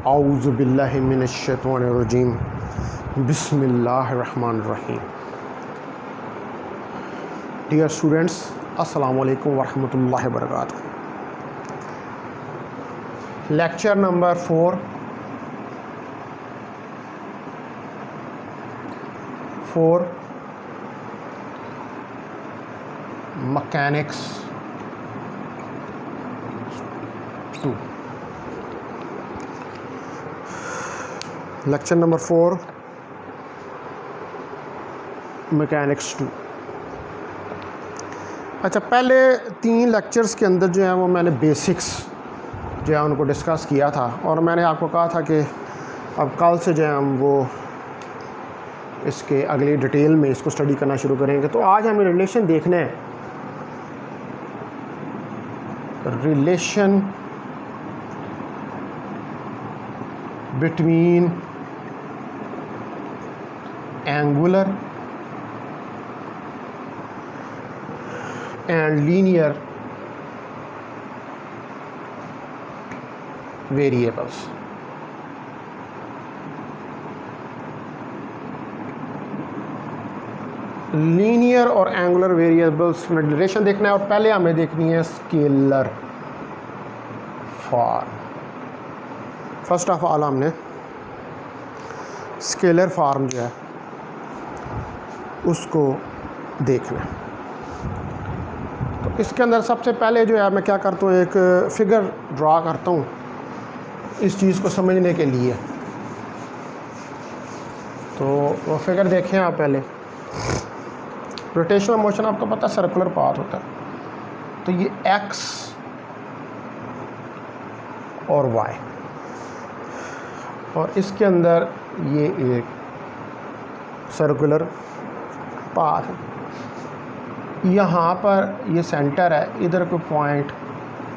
औज़ु बिल्लाहि मिनश्शैतानिर्रजीम बिस्मिल्लाहिर्रहमानिर्रहीम। Dear students, अस्सलामु अलैकुम वरहमतुल्लाहि वबरकातुहू। Lecture number 4 mechanics 2। Lecture number 4 mechanics 2। अच्छा, पहले 3 लेक्चर्स के अंदर जो है वो मैंने बेसिक्स जो है उनको डिस्कस किया था और मैंने आपको कहा था कि अब कल से जो है हम वो इसके अगली डिटेल में इसको स्टडी करना शुरू करेंगे। तो आज हमें रिलेशन देखना है, relation between angular and linear variables. Linear और एंगुलर वेरिएबल्स में रिलेशन देखना है और पहले हमें देखनी है scalar form. First of all हमने स्केलर फॉर्म जो है उसको देखना है। तो इसके अंदर सबसे पहले जो है मैं क्या करता हूँ, एक फिगर ड्रा करता हूँ इस चीज़ को समझने के लिए। तो वो फिगर देखें आप पहले। रोटेशनल मोशन आपको पता है सर्कुलर पाथ होता है। तो ये एक्स और वाई और इसके अंदर ये एक सर्कुलर पाथ है। यहाँ पर ये सेंटर है, इधर कोई पॉइंट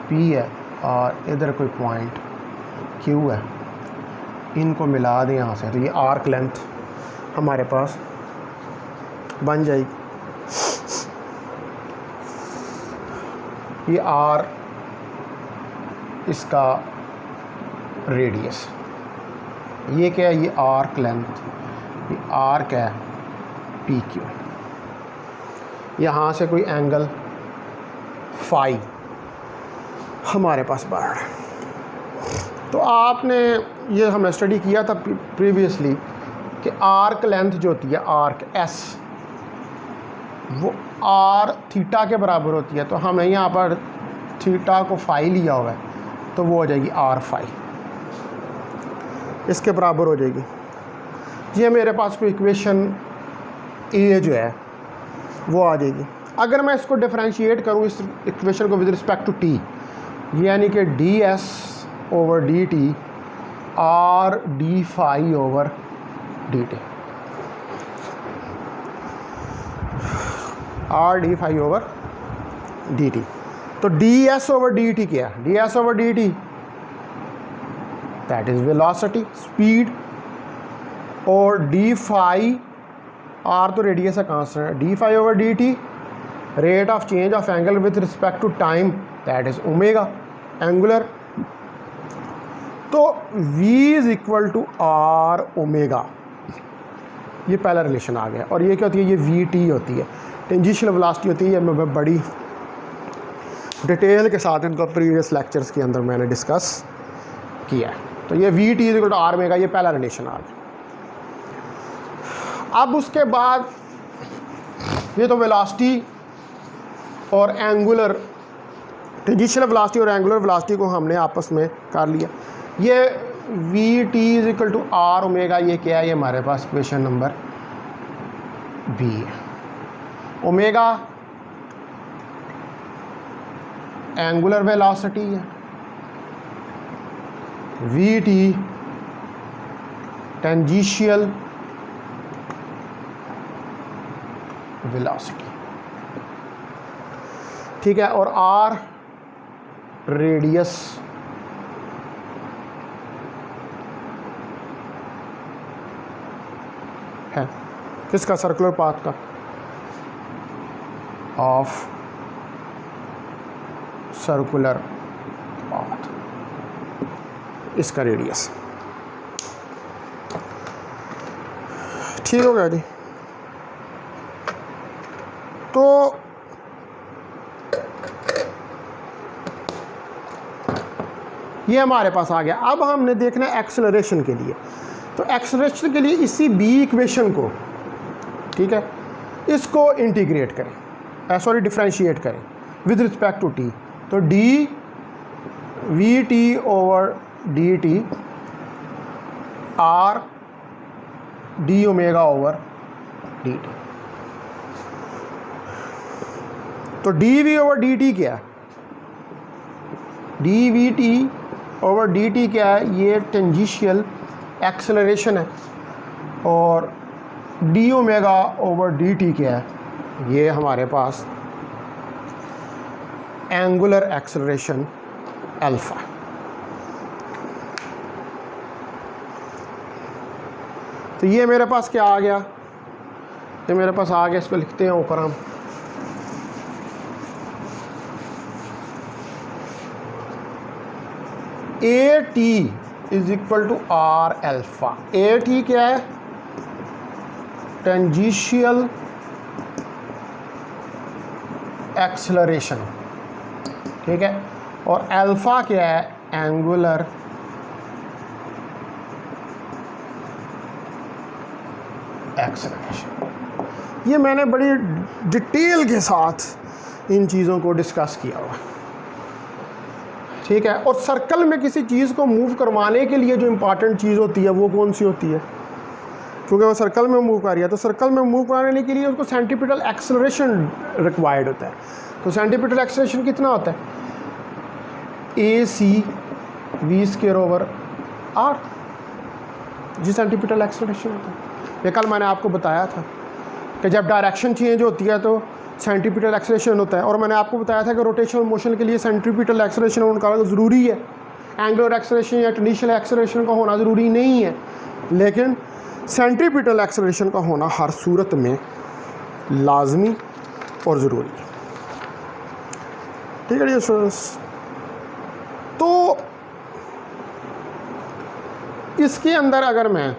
पी है और इधर कोई पॉइंट क्यू है। इनको मिला दें यहाँ से, तो ये आर्क लेंथ हमारे पास बन जाएगी। ये आर इसका रेडियस, ये क्या है, ये आर्क लेंथ, ये आर्क है पी क्यू। यहाँ से कोई एंगल फाई हमारे पास बढ़ रहा है। तो आपने ये हमने स्टडी किया था प्रीवियसली कि आर्क लेंथ जो होती है, आर्क एस, वो आर थीटा के बराबर होती है। तो हमने यहाँ पर थीटा को फाई लिया हुआ है, तो वो हो जाएगी आर फाई, इसके बराबर हो जाएगी। ये मेरे पास कोई इक्वेशन ए जो है वो आ जाएगी। अगर मैं इसको डिफरेंशिएट करूँ इस इक्वेशन को विद रिस्पेक्ट टू टी, यानी कि D S over D T R D phi over D T, R D phi over D T. तो D S over D T क्या है? D S over D T that is velocity, speed, और D phi, R तो radius है constant है, D phi over D T rate of change of angle with respect to time, that is omega angular. तो v is equal to R omega, ये पहला relation आ गया। और ये क्या होती है? ये वी टी होती है, टेंजेंशियल वेलोसिटी होती है। ये मैं बड़ी डिटेल के साथ इनको प्रीवियस लेक्चर्स के अंदर मैंने डिस्कस किया है। तो ये V T is equal to R omega, ये पहला रिलेशन आ गया। अब उसके बाद ये तो वेलोसिटी और एंगुलर, टेंजेंशियल वेलोसिटी और एंगुलर वेलोसिटी को हमने आपस में कर लिया। ये V T is equal to R omega, ये क्या है? ये हमारे पास इक्वेशन नंबर बी है। ओमेगा एंगुलर वेलोसिटी है, वी टी टेंजेंशियल वेलोसिटी, ठीक है। और आर रेडियस है किसका? सर्कुलर पाथ का, ऑफ सर्कुलर पाथ, इसका रेडियस। ठीक हो गया जी। तो ये हमारे पास आ गया। अब हमने देखना है एक्सेलरेशन के लिए। तो एक्सेलरेशन के लिए इसी बी इक्वेशन को, ठीक है, इसको इंटीग्रेट करें, सॉरी डिफ्रेंशिएट करें विद रिस्पेक्ट टू टी। तो D V T over D T R D omega over D T. तो D V over D T क्या है? D V T over D T क्या है? ये टेंजिशियल एक्सेलरेशन है। और D omega over D T क्या है? ये हमारे पास एंगुलर एक्सेलरेशन अल्फ़ा। तो ये मेरे पास क्या आ गया? ये मेरे पास आ गया, इसको लिखते हैं ऊपर हम। A T is equal to R alpha. A T क्या है? टेंजिशियल एक्सेलरेशन, ठीक है। और अल्फा क्या है? Angular acceleration. ये मैंने बड़ी डिटेल के साथ इन चीज़ों को डिस्कस किया हुआ, ठीक है। और सर्कल में किसी चीज़ को मूव करवाने के लिए जो इम्पॉर्टेंट चीज़ होती है वो कौन सी होती है? क्योंकि वो सर्कल में मूव कर रही है, तो सर्कल में मूव कराने के लिए उसको सेंट्रीपिटल एक्सेलरेशन रिक्वायर्ड होता है। तो सेंट्रीपिटल एक्सेलरेशन कितना होता है? A C V square over R, जी सेंट्रीपिटल एक्सेलरेशन होता है। ये कल मैंने आपको बताया था कि जब डायरेक्शन चेंज होती है तो सेंट्रीपिटल एक्सेलरेशन होता है। और मैंने आपको बताया था कि रोटेशनल मोशन के लिए सेंट्रीपिटल एक्सेलरेशन उनका ज़रूरी है। एंगुलर एक्सेलरेशन या टेंजेंशियल एक्सेलरेशन का होना ज़रूरी नहीं है, लेकिन सेंट्रीपिटल एक्सेलरेशन का होना हर सूरत में लाजमी और ज़रूरी है, ठीक है डियर स्टूडेंट्स। तो इसके अंदर अगर मैं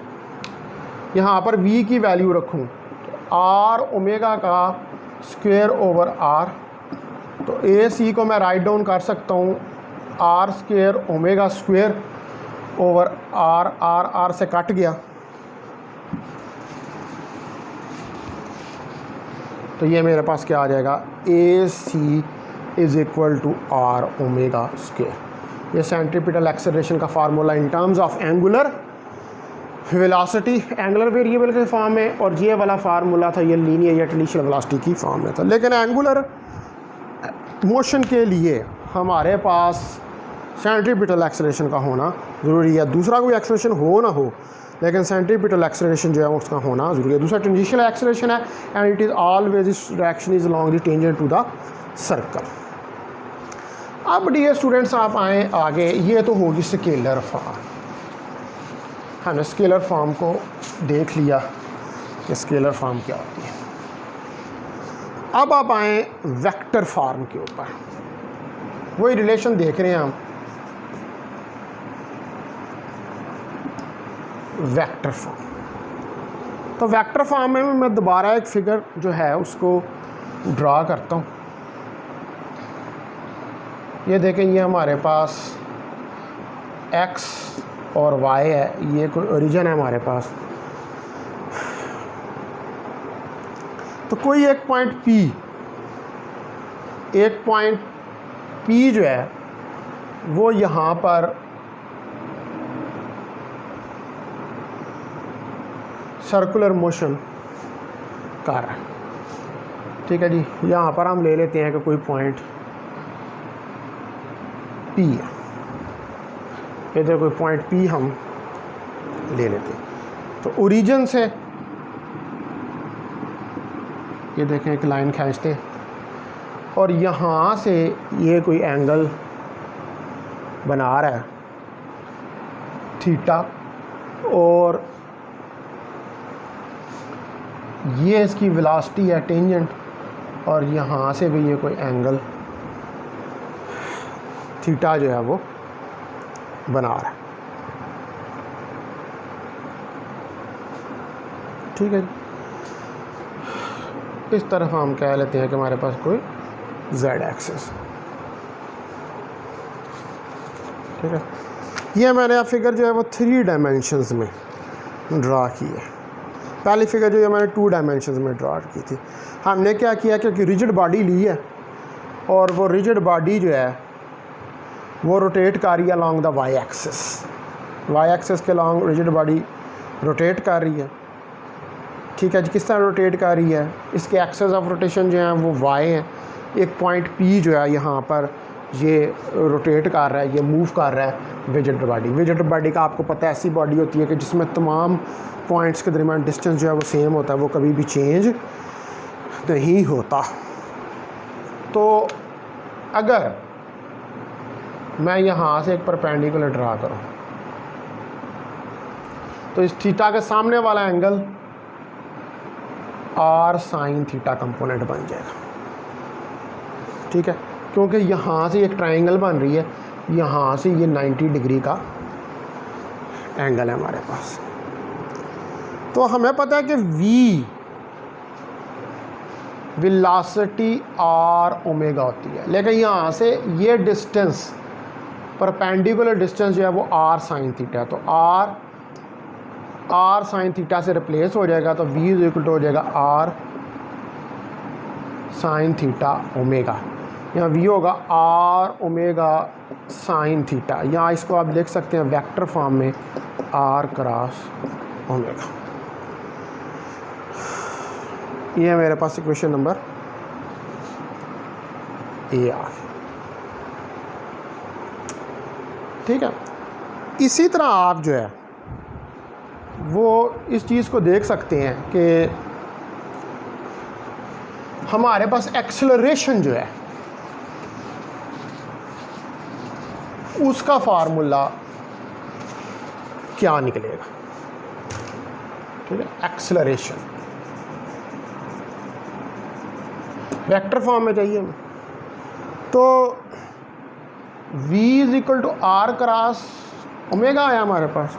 यहाँ पर v की वैल्यू रखूँ तो आर ओमेगा का स्क्वायर ओवर आर, तो ए सी को मैं राइट डाउन कर सकता हूँ R square omega square over R. R से कट गया, तो ये मेरे पास क्या आ जाएगा? A C is equal to R omega square. ये सेंट्रीपिटल एक्सेलरेशन का formula in terms of angular velocity, angular variable के फॉर्म में, और ये वाला फार्मूला था ये लीनियर या टेंजेंशियल वेलोसिटी की फॉर्म में था। लेकिन एंगुलर मोशन के लिए हमारे पास सेंट्रीपिटल एक्सेलरेशन का होना ज़रूरी है। दूसरा कोई एक्सेलरेशन हो ना हो, लेकिन सेंट्रीपिटल एक्सेलरेशन जो है उसका होना ज़रूरी है। दूसरा टेंजेंशियल एक्सेलरेशन है एंड इट इज़ ऑलवेज इस direction is along the tangent to the circle. अब डियर स्टूडेंट्स आप आए आगे, ये तो होगी स्केलर फॉर्म। हमने स्केलर फॉर्म को देख लिया कि स्केलर फॉर्म क्या होती है। अब आप आए वेक्टर फॉर्म के ऊपर, वही रिलेशन देख रहे हैं हम, वेक्टर फॉर्म। तो वेक्टर फॉर्म में मैं दोबारा एक फिगर जो है उसको ड्रा करता हूँ। ये देखें, ये हमारे पास x और y है, ये कोई ओरिजिन है हमारे पास। तो कोई एक पॉइंट P जो है वो यहाँ पर सर्कुलर मोशन कर रहा है, ठीक है जी। यहाँ पर हम ले लेते हैं कि कोई पॉइंट P है, इधर कोई पॉइंट P हम ले लेते हैं। तो ओरिजिन से ये देखें एक लाइन खींचते हैं और यहाँ से ये कोई एंगल बना रहा है थीटा, और ये इसकी वेलोसिटी है टेंजेंट, और यहाँ से भी ये कोई एंगल थीटा जो है वो बना रहा है, ठीक है जी। इस तरफ हम कह लेते हैं कि हमारे पास कोई जेड एक्सिस, ठीक है। ये मैंने अब फिगर जो है वो 3 डायमेंशंस में ड्रा की है। पहली फिगर जो है मैंने 2 डायमेंशंस में ड्रा की थी। हमने क्या किया, क्योंकि रिजिड बॉडी ली है और वो रिजिड बॉडी जो है वो रोटेट कर रही है along the Y axis. Y axis के अलॉन्ग रिजिड बॉडी रोटेट कर रही है, ठीक है जी। किस तरह रोटेट कर रही है, इसके एक्सेस ऑफ रोटेशन जो है वो वाई है। एक पॉइंट पी जो है यहाँ पर ये रोटेट कर रहा है, ये मूव कर रहा है रिजिड बॉडी। रिजिड बॉडी का आपको पता है ऐसी बॉडी होती है कि जिसमें तमाम पॉइंट्स के दरमियान डिस्टेंस जो है वो सेम होता है, वो कभी भी चेंज नहीं होता। तो अगर मैं यहाँ से एक परपेंडिकुलर ड्रा करूँ तो इस थीटा के सामने वाला angle R sine theta component बन जाएगा, ठीक है। क्योंकि यहाँ से एक ट्रायंगल बन रही है, यहाँ से ये 90 डिग्री का एंगल है हमारे पास। तो हमें पता है कि v वेलोसिटी आर ओमेगा होती है, लेकिन यहाँ से ये डिस्टेंस परपेंडिकुलर डिस्टेंस जो है वो आर साइन थीटा है। तो आर साइन थीटा से रिप्लेस हो जाएगा, तो v इज इक्वल टू हो जाएगा आर साइन थीटा ओमेगा। यहाँ v होगा आर ओमेगा साइन थीटा, यहाँ इसको आप लिख सकते हैं वेक्टर फॉर्म में आर क्रॉस ओमेगा। ये है मेरे पास इक्वेशन नंबर ए आर, ठीक है। इसी तरह आप जो है वो इस चीज़ को देख सकते हैं कि हमारे पास एक्सेलरेशन जो है उसका फार्मूला क्या निकलेगा, ठीक है। एक्सेलरेशन वेक्टर फॉर्म में चाहिए हमें, तो v is equal to R cross omega आया हमारे पास।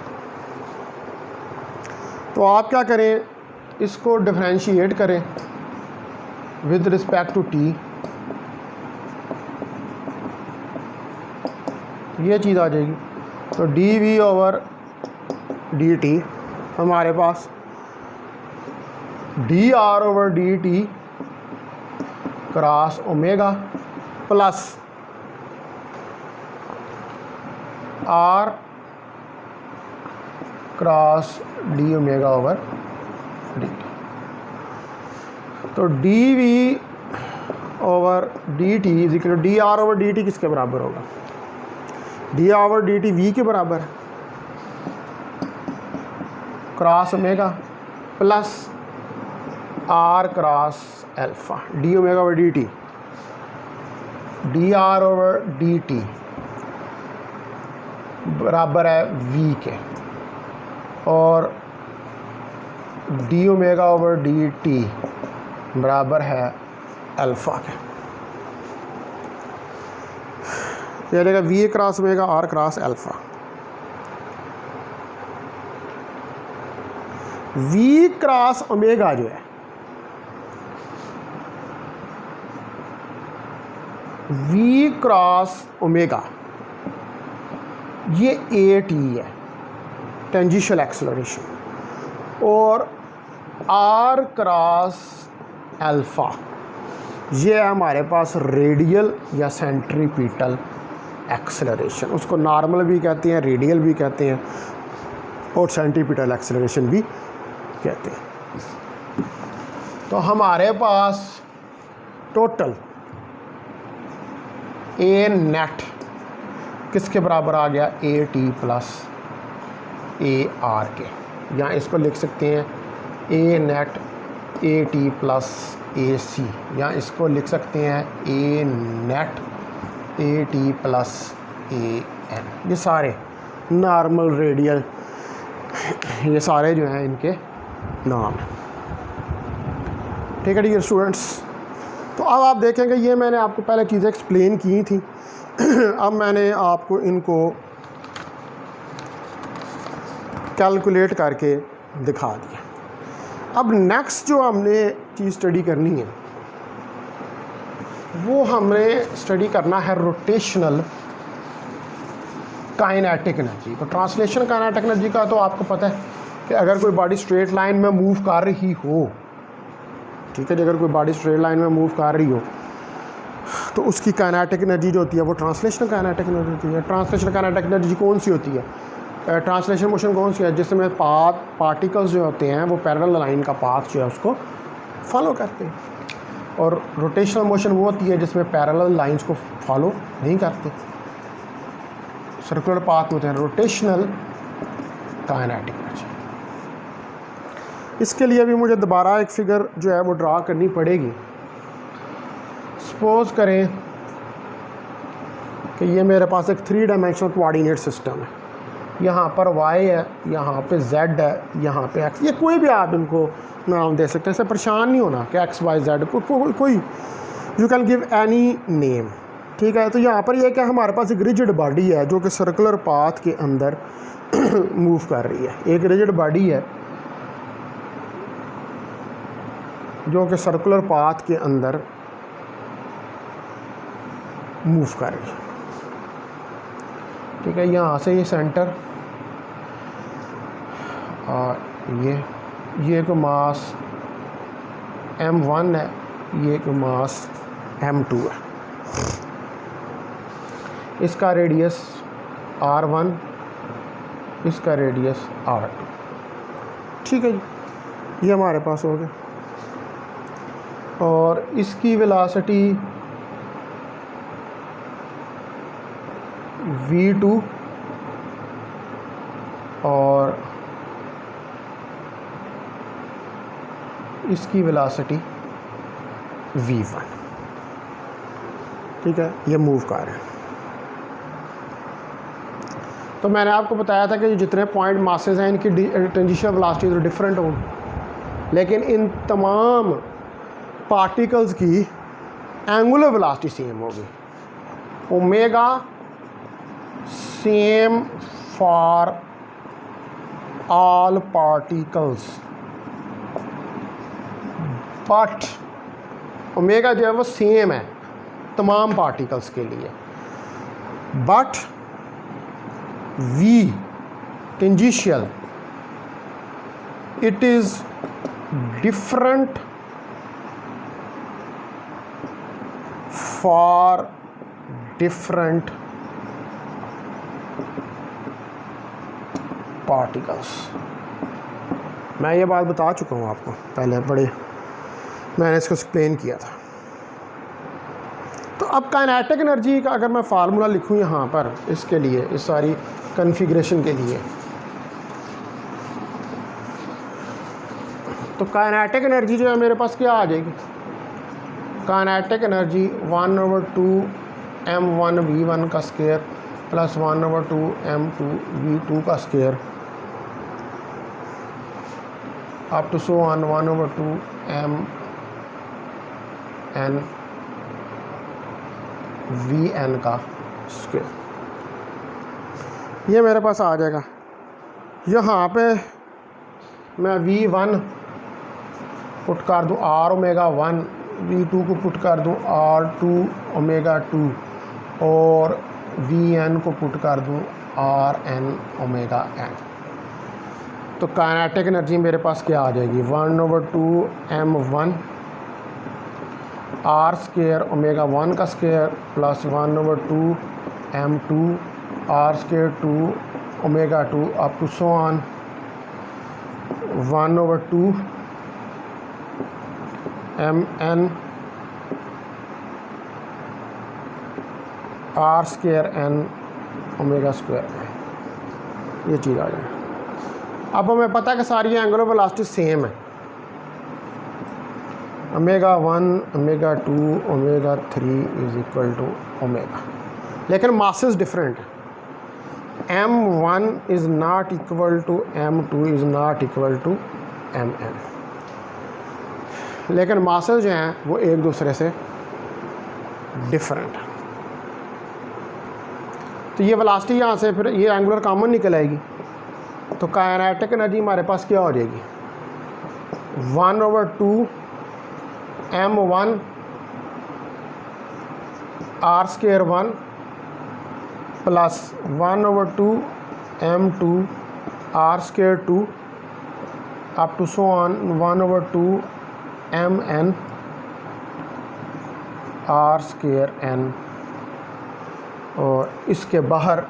तो आप क्या करें, इसको डिफरेंशिएट करें विद रिस्पेक्ट टू t, ये चीज़ आ जाएगी। तो dv ओवर dt हमारे पास dr over dt cross omega plus R cross D omega over D T. तो D V over D T is equal to D R over D T किसके बराबर होगा, D R over D T V के बराबर cross omega plus R cross alpha. D omega over D T, D R over D T बराबर है v के, और D omega over D T बराबर है अल्फ़ा के। यह रहेगा v cross omega R cross alpha. v cross omega जो है v क्रॉस ओमेगा ये ए टी है, टेंजेंशियल एक्सेलरेशन, और आर क्रॉस अल्फ़ा ये है हमारे पास रेडियल या सेंट्रीपिटल एक्सेलरेशन। उसको नॉर्मल भी कहते हैं, रेडियल भी कहते हैं, और सेंट्रीपिटल एक्सेलरेशन भी कहते हैं। तो हमारे पास टोटल ए नेट किसके बराबर आ गया, A T plus A R के, या इसको लिख सकते हैं A net A T plus A C, या इसको लिख सकते हैं A net A T plus A N. ये सारे नॉर्मल रेडियल ये सारे जो हैं इनके नाम हैं, ठीक है डियर स्टूडेंट्स। तो अब आप देखेंगे ये मैंने आपको पहले चीज़ें एक्सप्लेन की थी, अब मैंने आपको इनको कैलकुलेट करके दिखा दिया। अब नेक्स्ट जो हमने चीज़ स्टडी करनी है वो हमने स्टडी करना है रोटेशनल काइनेटिक एनर्जी। तो ट्रांसलेशन काइनेटिक एनर्जी का तो आपको पता है कि अगर कोई बॉडी स्ट्रेट लाइन में मूव कर रही हो, ठीक है जी, अगर कोई बॉडी स्ट्रेट लाइन में मूव कर रही हो तो उसकी काइनेटिक एनर्जी जो होती है वो ट्रांसलेशनल काइनेटिक एनर्जी होती है। ट्रांसलेशनल काइनेटिक एनर्जी कौन सी होती है? ट्रांसलेशन मोशन कौन सी है? जिसमें पार्टिकल्स जो होते हैं वो पैरेलल लाइन का पाथ जो है उसको फॉलो करते हैं, और रोटेशनल मोशन वो होती है जिसमें पैरेलल लाइंस को फॉलो नहीं करते, सर्कुलर पाथ होते हैं। रोटेशनल काइनेटिक एनर्जी, इसके लिए भी मुझे दोबारा एक फिगर जो है वो ड्रा करनी पड़ेगी। सपोज करें कि ये मेरे पास एक 3 डायमेंशनल कोऑर्डिनेट सिस्टम है, यहाँ पर y है, यहाँ पे z है, यहाँ पे x, ये कोई भी आप इनको नाम दे सकते हैं, इससे परेशान नहीं होना कि x y z कोई you can give any name, ठीक है। तो यहाँ पर यह क्या, हमारे पास एक रिजिड बॉडी है जो कि सर्कुलर पाथ के अंदर मूव कर रही है। एक रिजिड बॉडी है जो कि सर्कुलर पाथ के अंदर मूव कर रही है, ठीक है। यहाँ से ये सेंटर और ये को मास m1 है, ये को मास m2 है, इसका रेडियस r1, इसका रेडियस r2, ठीक है जी, ये हमारे पास हो गया। और इसकी वेलोसिटी v2 और इसकी वेलोसिटी v1, ठीक है, ये मूव कर रहे हैं। तो मैंने आपको बताया था कि जितने पॉइंट मासेस हैं इनकी टेंजेंशियल वेलोसिटी तो डिफरेंट होंगी, लेकिन इन तमाम पार्टिकल्स की एंगुलर वेलोसिटी सेम होगी। Omega same for all particles, but omega जो है वो सेम है तमाम पार्टिकल्स के लिए, but V tangential it is different for different particles. मैं ये बात बता चुका हूँ आपको पहले, मैंने इसको एक्सप्लेन किया था। तो अब काइनेटिक एनर्जी का अगर मैं फार्मूला लिखूँ यहाँ पर इसके लिए, इस सारी कॉन्फ़िगरेशन के लिए, तो काइनेटिक एनर्जी जो है मेरे पास क्या आ जाएगी? काइनेटिक एनर्जी 1/2 m1 v1 का स्क्वायर प्लस 1/2 m2 v2 का square up to so on 1/2 m n vn का स्क्वायर, ये मेरे पास आ जाएगा। यहाँ पे मैं v1 पुट कर दूँ r ओमेगा 1, v2 को पुट कर दूँ r2 ओमेगा 2 और vn को पुट कर दूँ rn ओमेगा n। तो काइनेटिक एनर्जी मेरे पास क्या आ जाएगी? 1/2 m1 r स्क्वायर ओमेगा 1 का square plus 1/2 m2 r square 2 omega 2 up to so on 1/2 mn r square n omega square, ये चीज़ आ जाए। अब हमें पता है कि सारी एंगुलर वेलोसिटी सेम है, omega 1 omega 2 omega 3 is equal to omega, लेकिन मासेस डिफरेंट है। m1 is not equal to m2 is not equal to mn, लेकिन मासेस जो हैं वो एक दूसरे से डिफरेंट है। तो ये वेलोसिटी यहाँ से फिर ये एंगुलर कॉमन निकल आएगी, तो काइनेटिक एनर्जी हमारे पास क्या हो जाएगी? 1/2 m1 r² 1 plus 1/2 m2 r² 2 up to so on 1/2 mn r² n। और इसके बाहर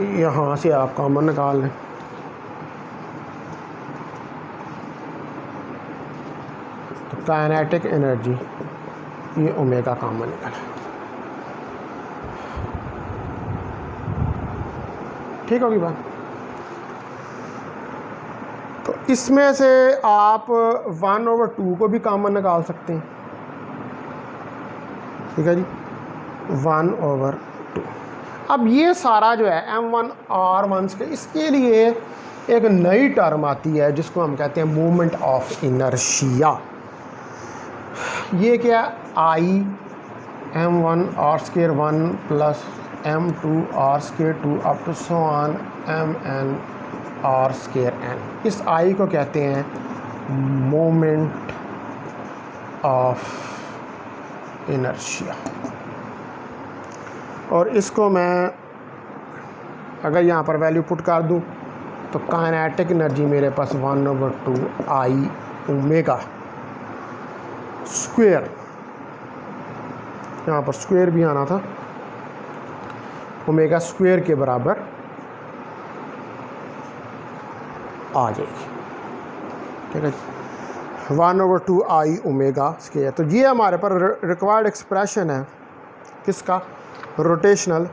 यहाँ से आप कॉमन निकाल लें, तो काइनेटिक एनर्जी ये ओमेगा कॉमन निकला। ठीक होगी बात। तो इसमें से आप 1/2 को भी कॉमन निकाल सकते हैं। ठीक है जी, 1/2। अब ये सारा जो है m1 r1 के, इसके लिए एक नई टर्म आती है जिसको हम कहते हैं मोमेंट ऑफ इनर्शिया। ये क्या, I m1 r² 1 plus m2 r² 2 up to so on mn r² n। इस I को कहते हैं मोमेंट ऑफ इनर्शिया। और इसको मैं अगर यहाँ पर वैल्यू पुट कर दूँ तो काइनेटिक एनर्जी मेरे पास 1/2 I ओमेगा स्क्वायर, यहाँ पर स्क्वायर भी आना था, ओमेगा स्क्वायर के बराबर आ जाएगी। ठीक है, 1/2 I ओमेगा स्क्वायर। तो ये हमारे पर रिक्वायर्ड एक्सप्रेशन है किसका, रोटेशनल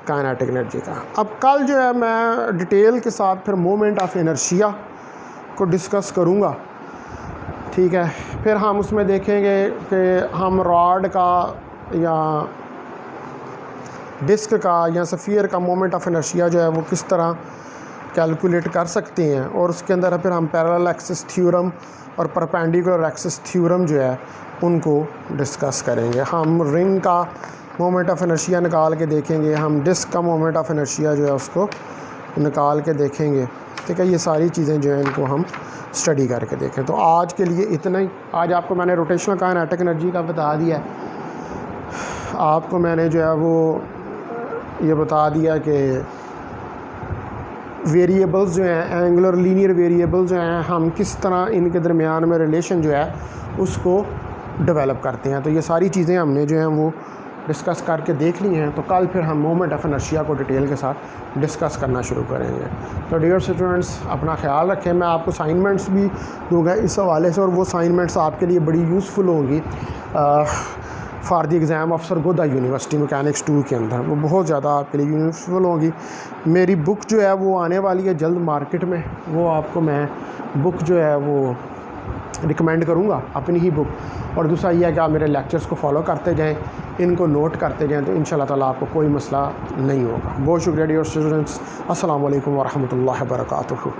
काइनेटिक एनर्जी का। अब कल जो है मैं डिटेल के साथ फिर मोमेंट ऑफ इनर्शिया को डिस्कस करूँगा। ठीक है, फिर हम उसमें देखेंगे कि हम रॉड का या डिस्क का या सफ़ियर का मोमेंट ऑफ इनर्शिया जो है वो किस तरह कैलकुलेट कर सकते हैं। और उसके अंदर फिर हम पैरेलल एक्सिस थ्योरम और परपेंडिकुलर एक्सिस थ्योरम जो है उनको डिस्कस करेंगे। हम रिंग का मोमेंट ऑफ इनर्शिया निकाल के देखेंगे, हम डिस्क का मोमेंट ऑफ इनर्शिया जो है उसको निकाल के देखेंगे। ठीक है, ये सारी चीज़ें जो हैं इनको हम स्टडी करके देखें। तो आज के लिए इतना ही। आज आपको मैंने रोटेशनल काइनेटिक एनर्जी का बता दिया है, आपको मैंने जो है वो ये बता दिया कि वेरिएबल्स जो हैं, एंगुलर लीनियर वेरिएबल्स जो हैं, हम किस तरह इनके दरमियान में रिलेशन जो है उसको डेवलप करते हैं। तो ये सारी चीज़ें हमने जो हैं वो डिस्कस करके देख ली हैं। तो कल फिर हम मोमेंट ऑफ इनर्शिया को डिटेल के साथ डिस्कस करना शुरू करेंगे। तो डियर स्टूडेंट्स, अपना ख्याल रखें। मैं आपको असाइनमेंट्स भी दूंगा इस हवाले से, और वो असाइनमेंट्स आपके लिए बड़ी यूज़फुल होंगी for the exam of Sargodha university mechanics 2 के अंदर। वो बहुत ज़्यादा आपके लिए यूज़फुल होंगी। मेरी बुक जो है वो आने वाली है जल्द मार्केट में, वो आपको मैं बुक जो है वो रिकमेंड करूँगा, अपनी ही बुक। और दूसरा ये है कि आप मेरे लेक्चर्स को फॉलो करते जाएं, इनको नोट करते जाएं, तो इंशाल्लाह ताला आपको कोई मसला नहीं होगा। बहुत शुक्रिया डियर स्टूडेंट्स। अस्सलाम वालेकुम व रहमतुल्लाहि व बरकातुहू।